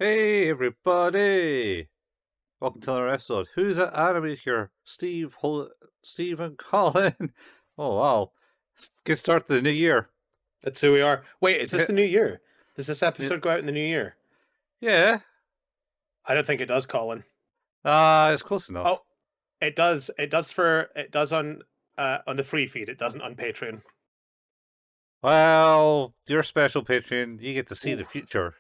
Hey everybody! Welcome to another episode. Who's that anime here? Steve and Colin. Oh wow! Good start to the new year. That's who we are. Wait, is this the new year? Does this Yeah. episode go out in the new year? Yeah. I don't think it does, Colin. It's close enough. Oh, it does. It does on the free feed. It doesn't on Patreon. Well, you're special Patreon. You get to see Ooh. the future.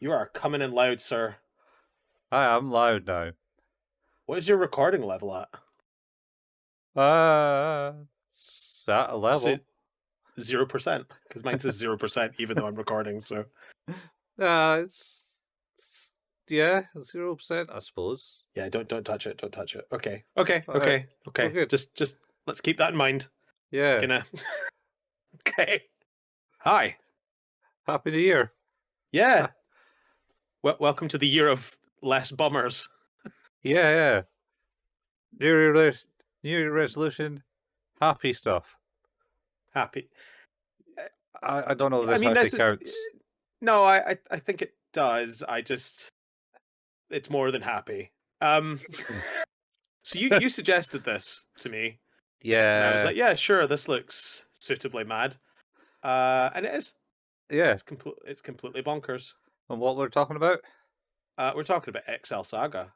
You are coming in loud, sir. I'm loud now. What is your recording level at? It's at a level. 0%, because mine says 0%, even though I'm recording. So, It's yeah, 0%, I suppose. yeah, don't touch it. Don't touch it. Okay. Alright, we're good. Just let's keep that in mind. Yeah. Gonna. Okay. Hi. Happy New Year. Yeah. Welcome to the year of less bummers. Yeah. New Year resolution, happy stuff. Happy. I don't know if this actually counts. No, I think it does. It's more than happy. So you suggested this to me, and I was Yeah. like, yeah, sure, this looks suitably mad, and it is. Yeah. It's completely bonkers. And what we're talking about? We're talking about Excel Saga,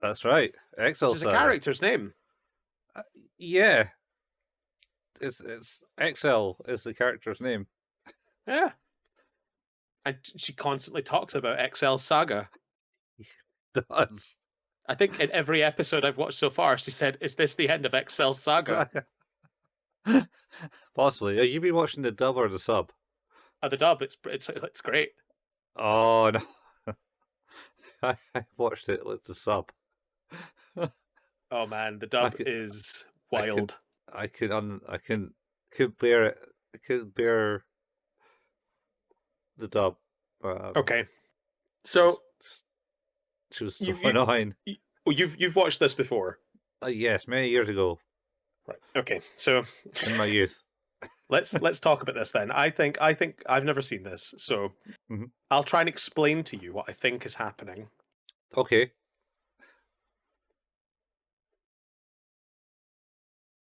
That's right. Excel which is a Saga. character's name. Yeah. It's Excel is the character's name. Yeah, and she constantly talks about Excel Saga. Does. I think in every episode I've watched so far, she said, "Is this the end of Excel Saga?" Possibly. Have you been watching the dub or the sub? The dub, it's great. Oh no. I watched it with the sub. Oh man, the dub is wild. I couldn't bear it. I couldn't bear the dub. Okay, so she was so annoying. You've watched this before? Yes, many years ago. Right. Okay. So in my youth. let's talk about this then. I think I've never seen this, so I'll try and explain to you what I think is happening. Okay.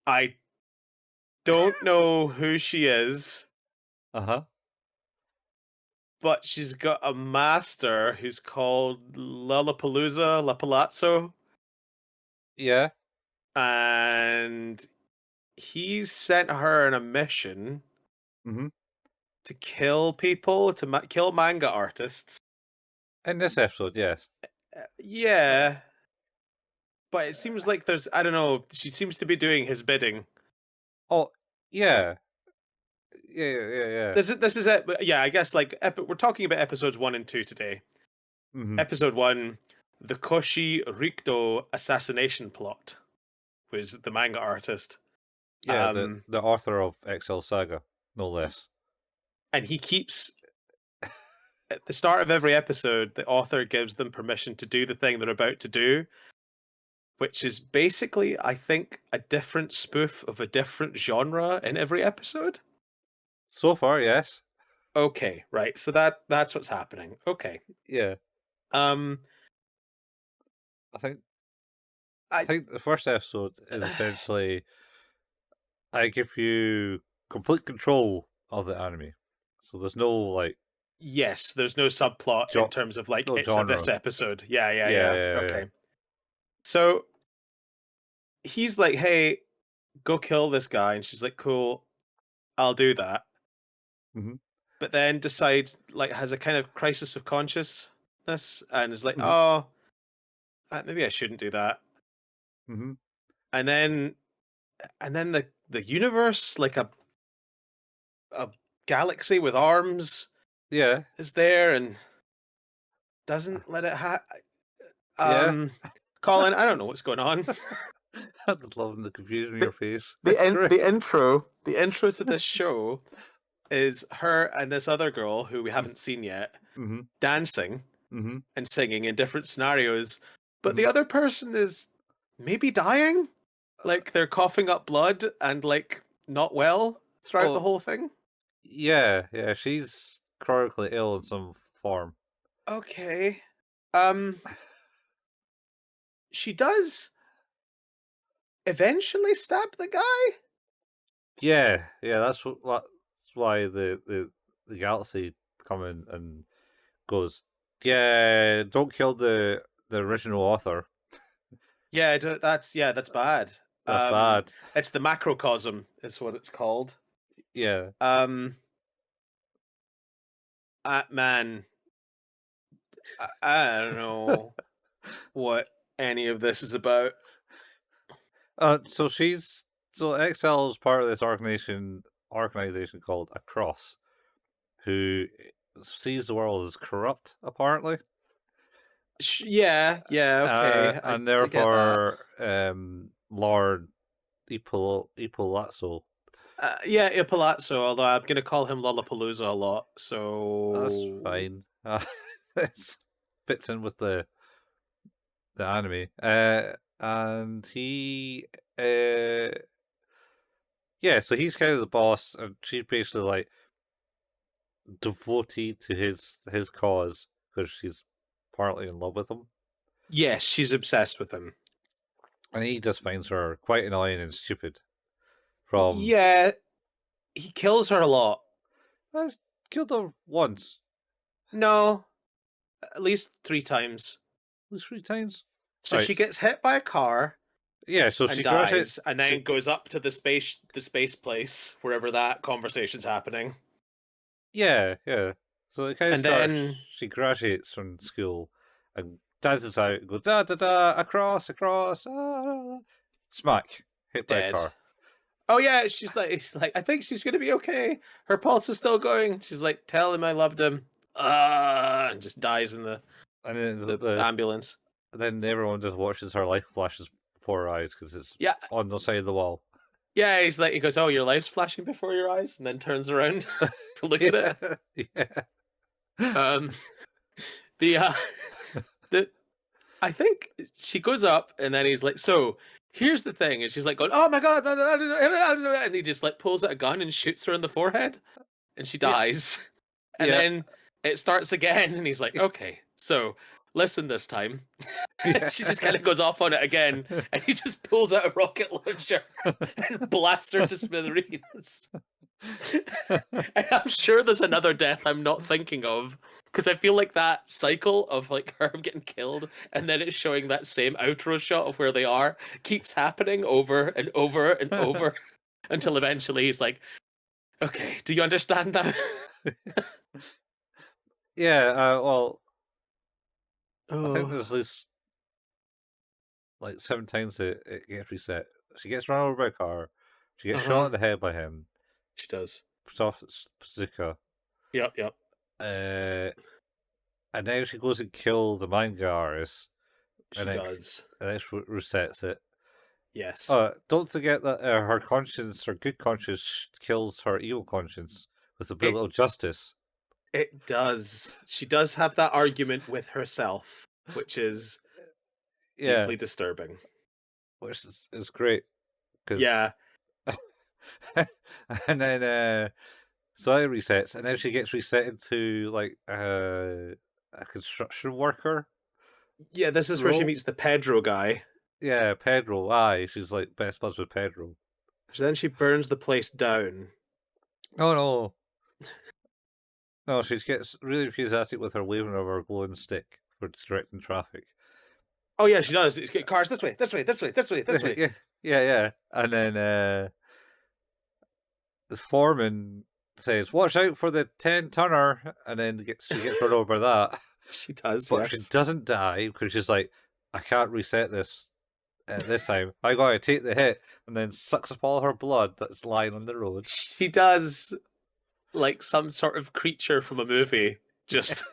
I don't know who she is. But she's got a master who's called Lollapalooza, La Palazzo. Yeah. And he's sent her on a mission to kill people, to kill manga artists. In this episode, yes. Yeah. But it seems like there's, I don't know, she seems to be doing his bidding. Oh, yeah. Yeah. This is it. Yeah, I guess like we're talking about episodes 1 and 2 today. Episode 1, the Koshi Rikdo assassination plot, who is the manga artist. Yeah, the author of Excel Saga, no less. And he keeps, at the start of every episode, the author gives them permission to do the thing they're about to do, which is basically, I think, a different spoof of a different genre in every episode. So far, yes. Okay, right. So that's what's happening. Okay. Yeah. I think the first episode is essentially I give you complete control of the anime. So there's no like yes, there's no subplot in terms of like it's genre. this episode. Yeah. Okay. Yeah. So he's like, "Hey, go kill this guy," and she's like, "Cool, I'll do that." But then decides, like, has a kind of crisis of consciousness and is like, "Oh, maybe I shouldn't do that." And then the universe, like a galaxy with arms, is there and doesn't let it Colin, I don't know what's going on. I'm just loving the confusion in your face. The intro to this show is her and this other girl who we haven't seen yet dancing and singing in different scenarios, but the other person is maybe dying, like they're coughing up blood and like not well throughout the whole thing. Yeah, she's chronically ill in some form. Okay. She does eventually stab the guy? Yeah, that's why the galaxy come in and goes, yeah, don't kill the original author. Yeah, that's bad. That's bad. It's the macrocosm, is what it's called. Yeah. Um, man, I don't know what any of this is about. So Excel is part of this organization called Across, who sees the world as corrupt, apparently, Yeah, okay, and I get that. therefore, Lord Ipolazzo. Yeah, Il Palazzo, although I'm gonna call him Lollapalooza a lot, That's so fine. It fits in with the anime. And he, yeah, so he's kind of the boss, and she's basically like devoted to his cause because she's partly in love with him, yes, she's obsessed with him. and he just finds her quite annoying and stupid. From Yeah, he kills her a lot. I killed her once, No, at least 3 times. at least 3 times. So All right, she gets hit by a car yeah. So and she graduates. dies, and then goes up to the space place, wherever that conversation's happening. Yeah. So it kind of And starts. then She graduates from school and dances out and goes da da da across, smack, hit by a dead. car. Oh yeah, she's like, I think she's gonna be okay. Her pulse is still going. She's like, tell him I loved him. And just dies in the And then the ambulance. then everyone just watches her life flashes before her eyes because it's Yeah, on the side of the wall. yeah. He goes, oh, your life's flashing before your eyes, and then turns around to look at it. Yeah. Um, the the I think she goes up, and then he's like, so here's the thing, and she's like going, oh my god, and he just like pulls out a gun and shoots her in the forehead, and she Yeah. dies. And Yeah. then it starts again, and he's like, okay, so listen this time. Yeah. She just kind of goes off on it again, and he just pulls out a rocket launcher and blasts her to smithereens. And I'm sure there's another death I'm not thinking of, because I feel like that cycle of like her getting killed and then it's showing that same outro shot of where they are keeps happening over and over and over until eventually he's like, okay, do you understand now? Yeah. Well, I think Oh, there's at least like 7 times it gets reset. She gets run over by a car. She gets shot uh-huh. in the head by him. She does. Bazooka. Yep. Uh, and then she goes and kills the manga artist, She does. and then she resets it. Yes. Don't forget that her conscience, her good conscience, kills her evil conscience with a It bullet of justice. it does. She does have that argument with herself, which is Yeah, deeply disturbing. which is great because, Yeah. and then so it resets, and then she gets reset into like a construction worker Yeah, this is where she role. meets the Pedro guy. Yeah, Pedro. Aye, she's like best buds with Pedro. So then she burns the place down. Oh no, she gets really enthusiastic with her waving of her glowing stick for directing traffic. Oh yeah, she does. It's cars this way, this way, this way, this way, this way. Yeah. And then the foreman says, "Watch out for the 10-tonner," and then she gets run over by that. She does, But she yes. doesn't die because she's like, "I can't reset this this time. I gotta take the hit," and then sucks up all her blood that's lying on the road. She does, like some sort of creature from a movie, just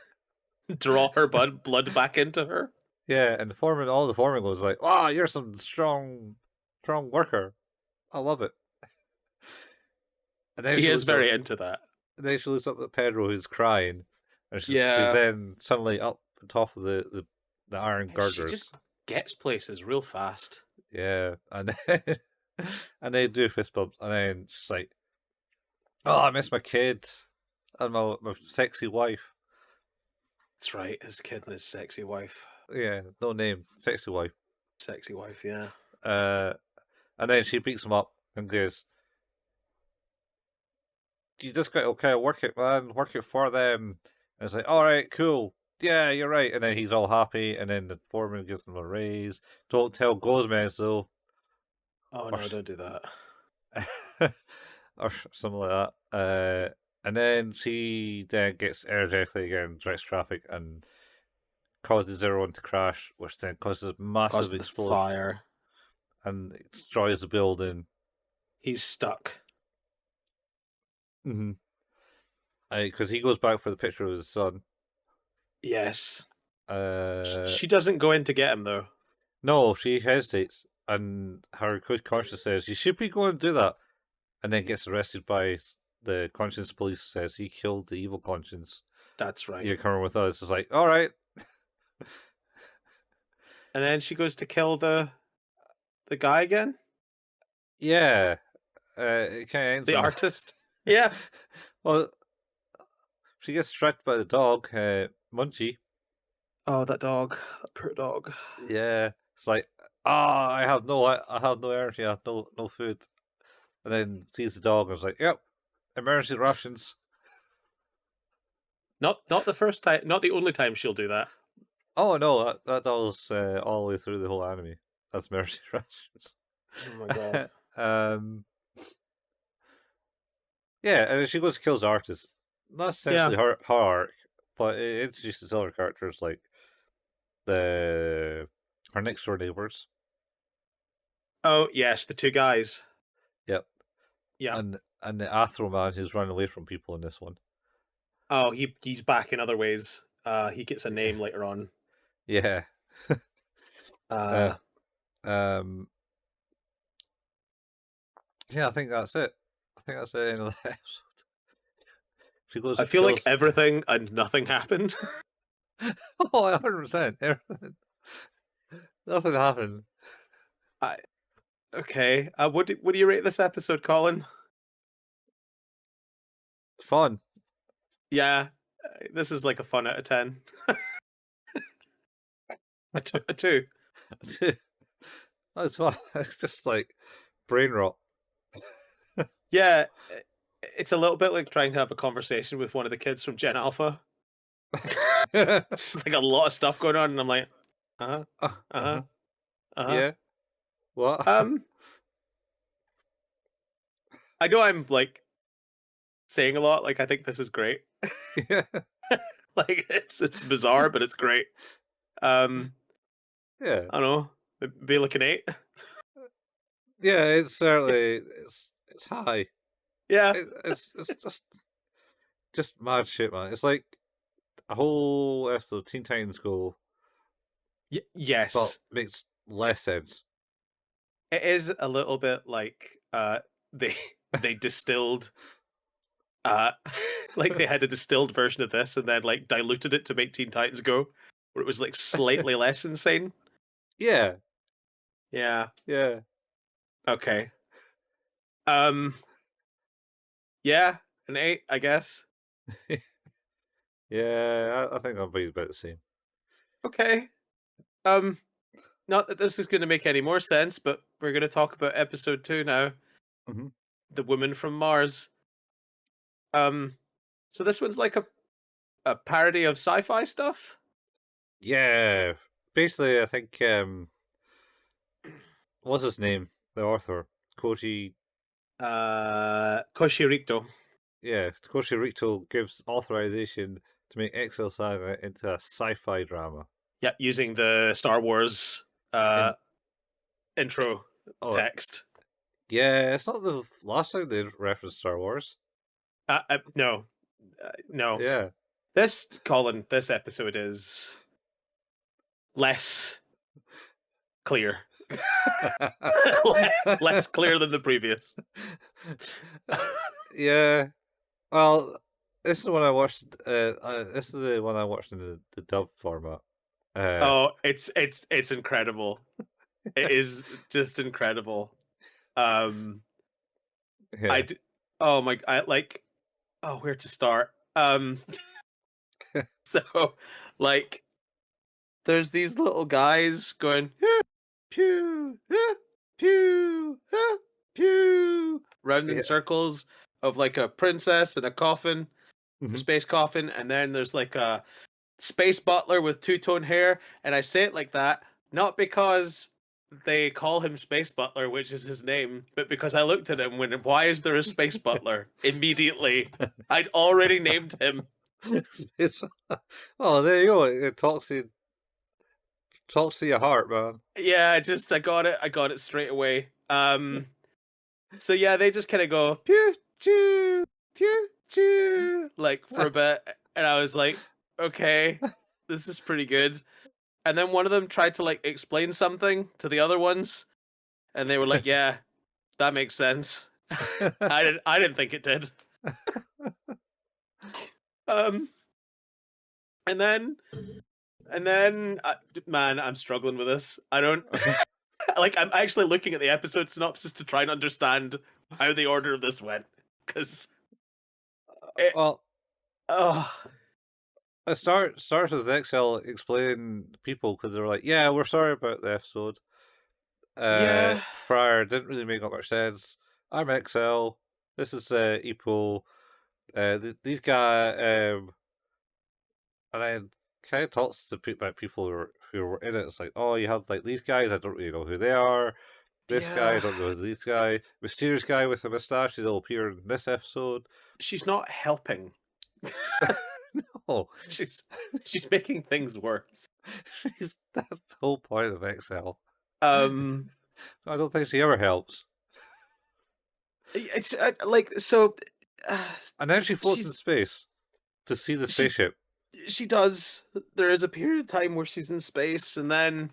draw her blood back into her. Yeah, and all the foreman goes like, "Wow, you're some strong worker. I love it." And then He she is looks up. very into that. And then she looks up at Pedro, who's crying, and she's Yeah. then suddenly up on top of the iron She girders. just gets places real fast. Yeah, and then and they do fist bumps, and then she's like, "Oh, I miss my kid and my sexy wife." That's right. His kid and his sexy wife. Yeah, no name, sexy wife. Sexy wife, yeah. And then she picks him up and goes, "You just got to kind of work it, man. Work it for them." And it's like, "All right, cool. Yeah, you're right." And then he's all happy. And then the foreman gives him a raise. Don't tell Gomez though, Oh or no, don't do that. or something like that. And then she then gets energetically again, directs traffic, and causes everyone to crash, which then causes a massive Caused the explosion fire. and it destroys the building. He's stuck. Mm-hmm. Because he goes back for the picture of his son. Yes. Uh, She doesn't go in to get him though. no, she hesitates, and her good conscience says you should be going to do that, and then gets arrested by the conscience police. Says he killed the evil conscience. That's right. You're coming with us. It's like, all right. And then she goes to kill the guy again. Yeah, it kind of ends The on artist. Yeah. well, she gets distracted by the dog, Munchie. Oh, that dog. That poor dog. Yeah, it's like, I have no energy, I have no food, and then sees the dog and is like, yep, emergency rations. Not the first time. Not the only time she'll do that. Oh no, that does all the way through the whole anime. That's emergency rations. Oh my god. um, yeah, and then she goes to kills the artist. That's Yeah. essentially her arc, but it introduces other characters like her next door neighbors. Oh yes, the two guys. Yep, Yeah. and the Athro man who's running away from people in this one. Oh, he's back in other ways. He gets a name later on. Yeah. Uh, Um. Yeah, I think that's it. I think that's the end of the episode. She goes I and feel like kills. everything and nothing happened. Oh, 100%. Nothing happened. Okay. What do you rate this episode, Colin? It's fun. Yeah, this is like a fun out of 10. A 2. It's fun. It's just like brain rot. Yeah, it's a little bit like trying to have a conversation with one of the kids from Gen Alpha. It's like a lot of stuff going on, and I'm like, uh huh, uh huh, Uh-huh. uh huh. Yeah. What? Um, I know I'm like saying a lot. Like I think this is great. Yeah. Like it's bizarre, but it's great. Um, Yeah. I don't know, maybe like an 8. Yeah. It's certainly it's high. Yeah. It's just mad shit, man. It's like a whole episode of Teen Titans Go, but Yes, makes less sense. it is a little bit like they they distilled uh like they had a distilled version of this and then like diluted it to make Teen Titans Go, where it was like slightly less insane. Yeah. Yeah. Yeah. Okay. Um. Yeah, an 8, I guess. Yeah, I think I'll be about the same. Okay. Um. Not that this is going to make any more sense, but we're going to talk about episode 2 now. Hmm. The Woman from Mars. Um. So this one's like a parody of sci-fi stuff. Yeah, basically, I think what's his name? The author, Koshi. Koshi Rikdo. Yeah, Koshi Rikdo gives authorization to make Excel Saga into a sci-fi drama. Yeah, using the Star Wars And intro oh, text. yeah, it's not the last time they referenced Star Wars. No, no. Yeah, This Colin, this episode is less clear, less clear than the previous. yeah. Well, this is the one I watched. This is the one I watched in the dub format. Oh, it's incredible. It is just incredible. Um, I Yeah. d- oh I like, oh, where to start? So Like, there's these little guys going "Ah, pew, ah, pew, ah, pew," round in Yeah. circles of like a princess in a coffin, a Mhm. space coffin, and then there's like a space butler with two-tone hair, and I say it like that not because they call him Space Butler, which is his name, but because I looked at him when why is there a Space Butler? Immediately. I'd already named him. It's- oh, there you go. It talks to your heart, man. Yeah, I got it. I got it straight away. So yeah, they just kind of go pew choo pew choo like for a bit, and I was like, okay, this is pretty good. And then one of them tried to like explain something to the other ones, and they were like, "Yeah, that makes sense." I didn't think it did. Um, and then man, I'm struggling with this. I don't like. I'm actually looking at the episode synopsis to try and understand how the order of this went because it. Well, Oh I started with Excel explaining to people because they were like, "Yeah, we're sorry about the episode. yeah, Prior didn't really make much sense. I'm Excel. This is Epo. These guys, and I kind of talks to about people who were in it. It's like, oh, you have like these guys. I don't really know who they are. This guy, I yeah. don't know who this guy. Mysterious guy with a mustache. He'll appear in this episode. She's not helping. No, She's she's making things worse. that's the whole point of Excel. Um, I don't think she ever helps. it's like so. And then she floats in She's space to see the she spaceship. she does. There is a period of time where she's in space, and then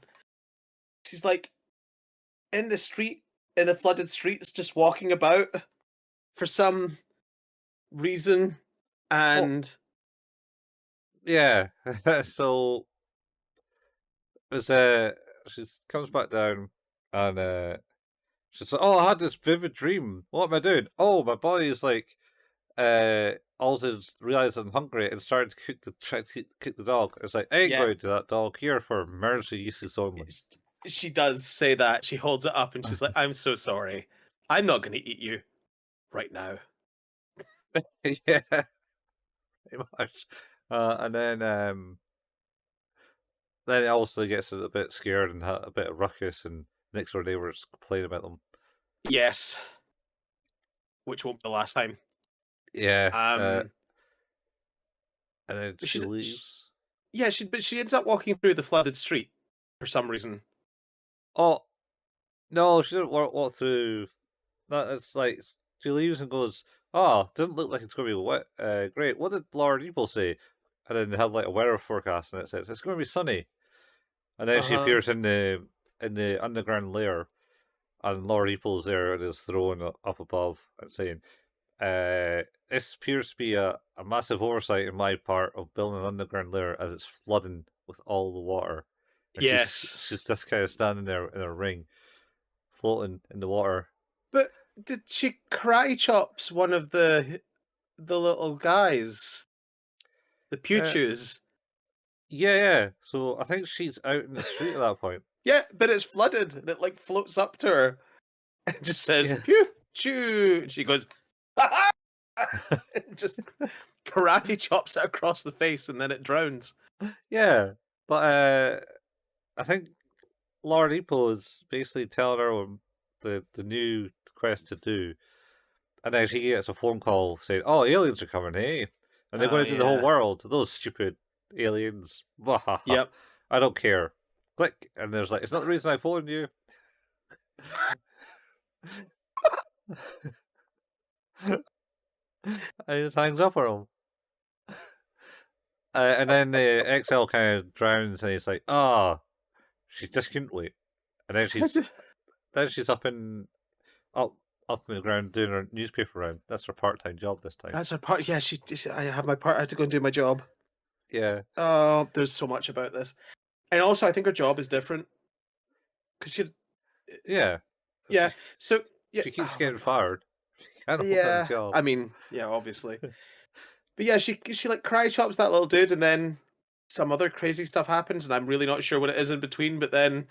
she's like in the street, in the flooded streets, just walking about for some reason. Well, And yeah. So as she comes back down and she's like, "Oh, I had this vivid dream. What am I doing? Oh, my body is like also realized I'm hungry and started to try to cook the dog. It's like, I ain't yeah, going to that dog here for emergency uses only." she does say that. She holds it up and she's like, "I'm so sorry. I'm not going to eat you right now." Yeah, pretty much. And then it also gets a bit scared and a bit of ruckus, and next door neighbors complain about them. Yes, which won't be the last time. Yeah, Um, and then but she she leaves. yeah, she ends up walking through the flooded street for some reason. Oh no, she didn't walk through. That it's like she leaves and goes, "Oh, didn't look like it's going to be wet. Great. What did Laura Depot say?" And then they have like a weather forecast, and it says it's going to be sunny. And then Uh she huh. appears in the underground layer, and Laura Depot's there and is thrown up above and saying, "This appears to be a massive oversight in my part of building an underground layer as it's flooding with all the water." And Yes, she's just kind of standing there in a ring, floating in the water. but did she karate chops one of the little guys, the Uh, Pewchews? yeah, yeah. So I think she's out in the street at that point. Yeah, but it's flooded and it like floats up to her and just says Yeah, pew choo. And she goes, "Ha ha!" and just karate chops it across the face and then it drowns. yeah. But I think Laura Depot is basically telling her the new quest to do, and then she gets a phone call saying, "Oh, aliens are coming, hey, and they're Oh going to do the whole yeah. world. Those stupid aliens. Wahaha. Yep. I don't care." Click, and there's like, "It's not the reason I phoned you." And he just hangs up on him. And then XL kind of drowns, and he's like, "Ah, she just couldn't wait." And then she's up up in the ground doing her newspaper round. That's her part time job this time. That's her part. Yeah, I have my part. I have to go and do my job. Yeah, Oh, there's so much about this, and also I think her job is different because she. yeah. Yeah. So yeah. She keeps Oh my getting god. fired. She can't hold down a Yeah. job. I mean, yeah, obviously. But yeah, she like karate chops that little dude, and then some other crazy stuff happens, and I'm really not sure what it is in between. But then,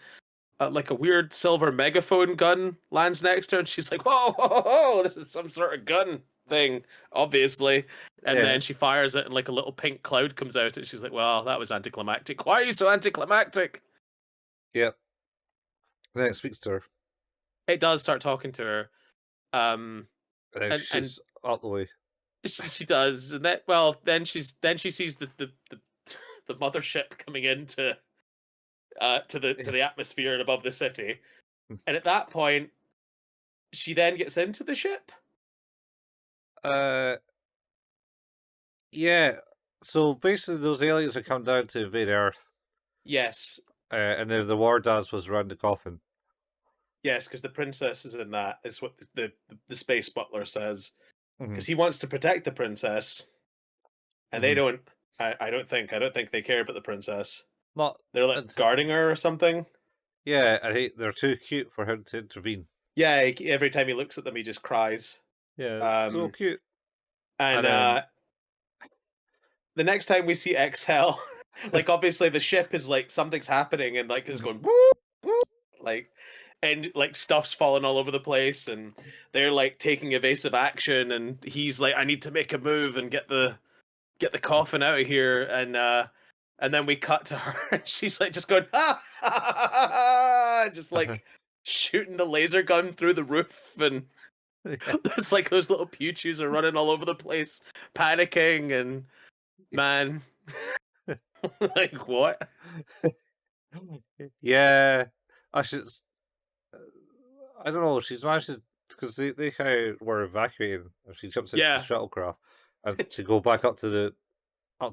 like a weird silver megaphone gun lands next to her, and she's like, "Whoa, whoa, whoa, whoa, this is some sort of gun thing, obviously." And Yeah, then she fires it, and like a little pink cloud comes out, and she's like, "Well, that was anticlimactic. Why are you so anticlimactic?" yep. Then it speaks to her, It does start talking to her, um, and then she and shoots out the way. she does, and that well, then she sees the the mothership coming into to Yeah. the atmosphere and above the city, and at that point, she then gets into the ship. Uh, yeah. So basically, those aliens have come down to invade Earth, Yes, and then the war dance was around the coffin. yes, because the princess is in that. Is what the space butler says. Hmm. Because he wants to protect the princess, and they Hmm. don't. I don't think they care about the princess. Not, They're like and guarding her or something. yeah, I hate they're too cute for him to intervene. Yeah, every time he looks at them, he just cries. Yeah, so Um, cute. and And then, the next time we see Excel, like obviously the ship is like something's happening and like it's mhm, going whoop, whoop, like and like stuff's falling all over the place and they're like taking evasive action and he's like I need to make a move and get the coffin out of here and then we cut to her and she's like just going ha, ha, ha, ha, ha, just like shooting the laser gun through the roof and yeah. there's like those little pew chews are running all over the place panicking and man like what? Yeah, I should. uh, I don't know. She's managed to because they kind of were evacuating, and she jumps into the Yeah. shuttlecraft and to go back up to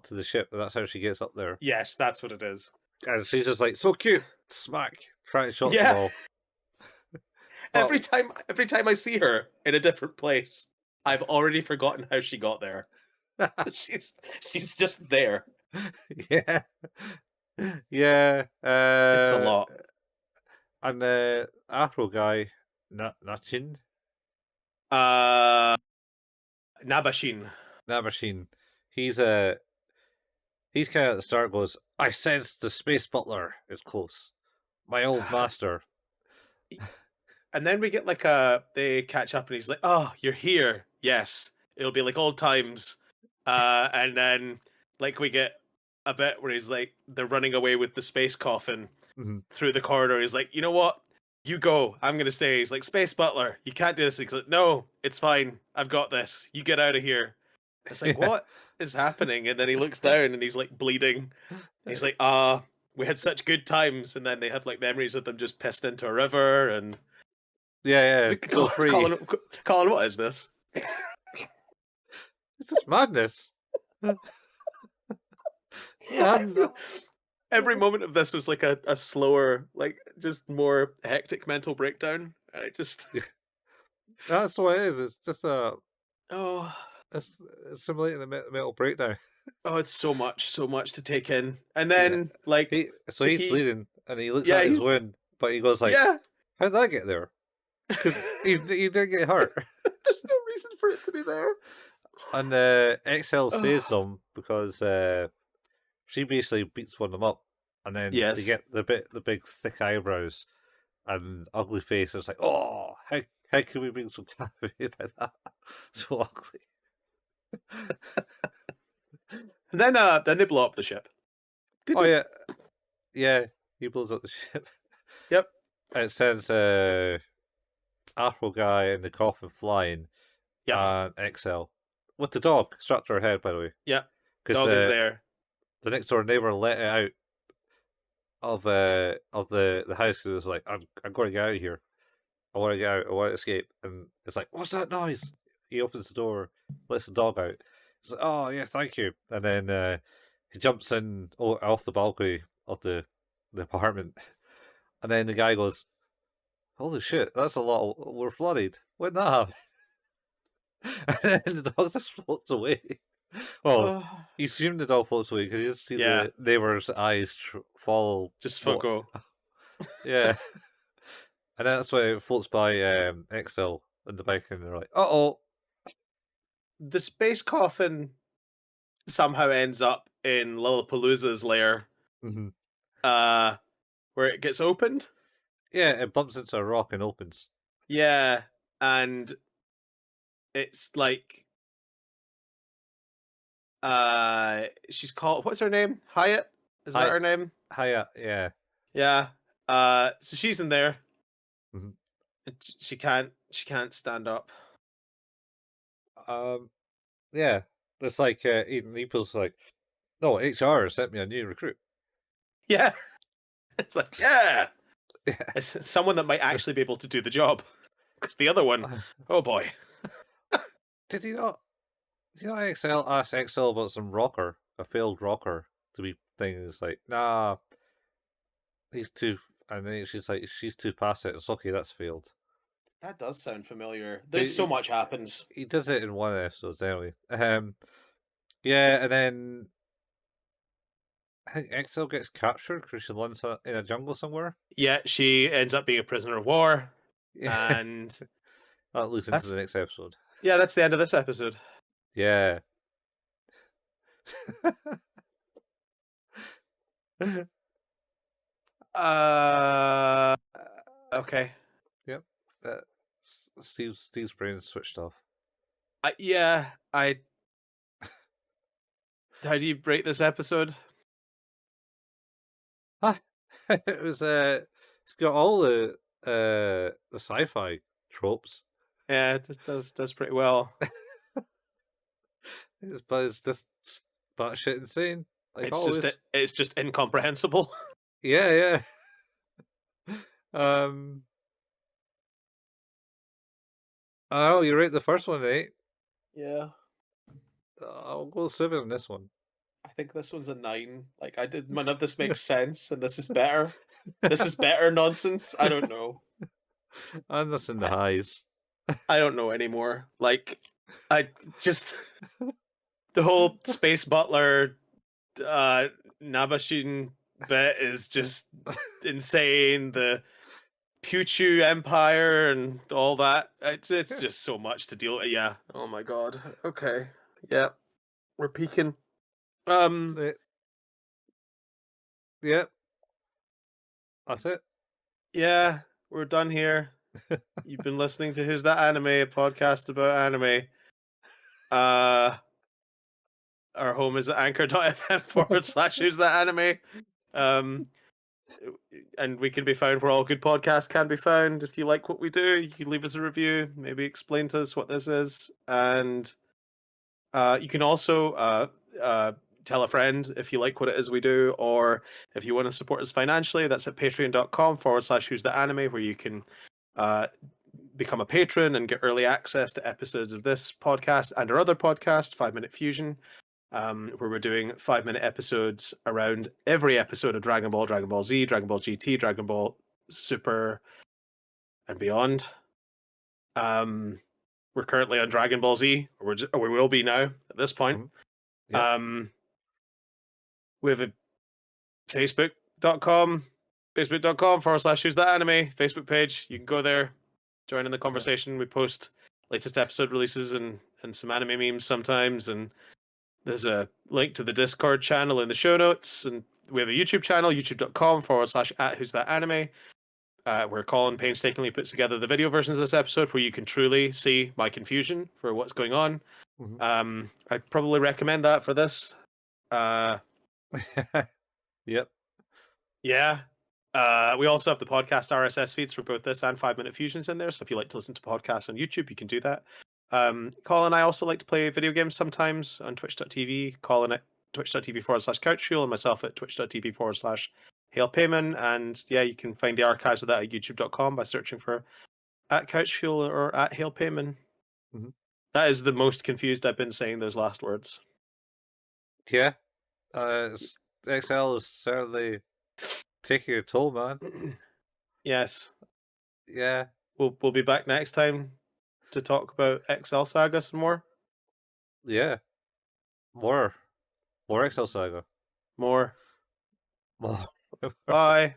the ship, and that's how she gets up there. Yes, that's what it is. And she's just like so cute, smack, trying to shot them Yeah. all. But Every time I see her in a different place, I've already forgotten how she got there. She's she's just there. yeah, yeah, It's a lot. and the Afro guy, Nachin, Uh Nabashin. that machine, he's he's kind of at the start goes, I sense the space butler is close. My old master. And then we get like a they catch up and he's like, "Oh, you're here. Yes. It'll be like old times." And then like we get a bit where he's like they're running away with the space coffin Mhm. through the corridor. He's like, "You know what? You go. I'm gonna stay." He's like, "Space Butler, you can't do this." He's like, "No, it's fine. I've got this. You get out of here." It's like, Yeah. what is happening? And then he looks down and he's like bleeding. He's like, "Ah, we had such good times." And then they have like memories of them just pissed into a river. And Yeah, yeah, so free. Colin, Colin, what is this? It's just madness. I And feel every moment of this was like a slower, like just more hectic mental breakdown. And I just, that's what it is. It's just oh, it's, it's simulating a mental breakdown. oh, it's so much to take in. And Yeah, then like he's he, bleeding, and he looks yeah, at his he's wound, but he goes like, yeah. "How did I get there? Because he didn't get hurt." There's no reason for it to be there. And XL saves Ugh. them because she basically beats one of them up, and then they Yes. get the big thick eyebrows and ugly face. It's like, oh, how can we be so captivated by that? So ugly. And then they blow up the ship. They Oh do. yeah, yeah. He blows up the ship. Yep. And it says Afro guy in the coffin flying Yep. and XL with the dog strapped to her head. By the way, Yep. because Dog is there. the next door neighbor let it out of the house because it was like, I'm going to get out of here. I want to get out. I want to escape. And it's like, what's that noise? He opens the door, lets the dog out. He's like, oh yeah, thank you. And then he jumps in off the balcony of the apartment, and then the guy goes, "Holy shit, that's a lot. We're flooded. When that happen?" And then the dog just floats away. Well, Oh, you assume the dog floats away because you just see yeah. the neighbor's eyes follow Just what. go. Yeah, and then that's why it floats by XL in the back, and they're like, "Uh oh." The space coffin somehow ends up in Lillipalooza's lair, Hmm. uh, where it gets opened. Yeah, it bumps into a rock and opens. Yeah, and it's like she's called, what's her name? Hyatt? Is that Hi, her name? hiya, yeah. Yeah. So she's in there. Mhm. And she can't stand up. Um, yeah. It's like Eden Nepal's like, no, HR sent me a new recruit. Yeah. It's like, yeah. Yeah. It's someone that might actually be able to do the job. Because the other one, oh boy. Did he not? Did he not Excel ask Excel about some rocker, a failed rocker, to be thing? It's like, nah, he's too. And then she's like, she's too past it. It's okay, that's failed. That does sound familiar. But There's so much happens. he does it in one episode anyway. Yeah, and then I think Excel gets captured because she lands in a jungle somewhere. Yeah, she ends up being a prisoner of war. Yeah, And that leads into that's, the next episode. yeah, that's the end of this episode. Yeah. Uh, okay. Yep. Uh, Steve's brain is switched off. Yeah, how do you rate this episode? Ah, it was it's got all the sci-fi tropes. Yeah, it does pretty well. But it's just batshit insane, like always. It's just incomprehensible. Yeah, yeah. Um, oh, you rate the first one, eh? Yeah. I'll go 7 on this one. I think this one's a 9. Like, I did none of this makes sense, and this is better. This is better nonsense. I don't know. And that's in the I, highs. I don't know anymore. Like, I just the whole space butler uh Nabashin bit is just insane. The Puchu Empire and all that. It's just so much to deal with. Yeah. Oh my god. Okay. Yeah. We're peaking. Um Eh, yeah, that's it. yeah, we're done here. You've been listening to Who's That Anime, a podcast about anime. Uh, our home is at anchor.fm/. Who's That Anime. Um, and we can be found where all good podcasts can be found. If you like what we do, you can leave us a review, maybe explain to us what this is. And you can also tell a friend if you like what it is we do, or if you want to support us financially, that's at patreon.com/ Who's the Anime, where you can uh, become a patron and get early access to episodes of this podcast and our other podcast, 5 Minute Fusion, where we're doing 5 minute episodes around every episode of Dragon Ball, Dragon Ball Z, Dragon Ball GT, Dragon Ball Super, and beyond. We're currently on Dragon Ball Z, or we will be now at this point. Mhm. Yep. Um, we have a facebook.com, facebook.com/ Who's That Anime Facebook page. You can go there, join in the Yeah. conversation. We post latest episode releases and some anime memes sometimes. And there's a link to the Discord channel in the show notes. And we have a YouTube channel, youtube.com/ Who's That Anime, where Colin painstakingly puts together the video versions of this episode where you can truly see my confusion for what's going on. Mhm. I'd probably recommend that for this. Uh, Yep. yeah. We also have the podcast RSS feeds for both this and 5 Minute Fusions in there. So if you like to listen to podcasts on YouTube, you can do that. Colin and I also like to play video games sometimes on twitch.tv. Colin at twitch.tv/couchfuel, and myself at twitch.tv/Hail Payman. And yeah, you can find the archives of that at youtube.com by searching for at Couchfuel or at Hail Payman. Mhm. That is the most confused I've been saying those last words. Yeah. XL is certainly taking a toll, man. Yes. Yeah. We'll be back next time to talk about Excel Saga some more. Yeah. More. More Excel Saga. More. More. Bye.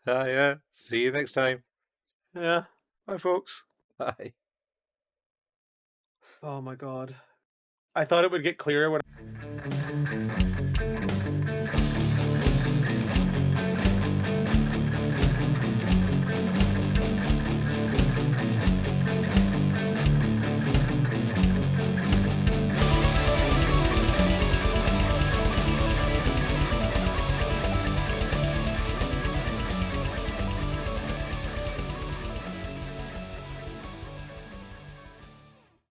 Yeah. See you next time. Yeah. Bye, folks. Bye. Oh my god. I thought it would get clearer when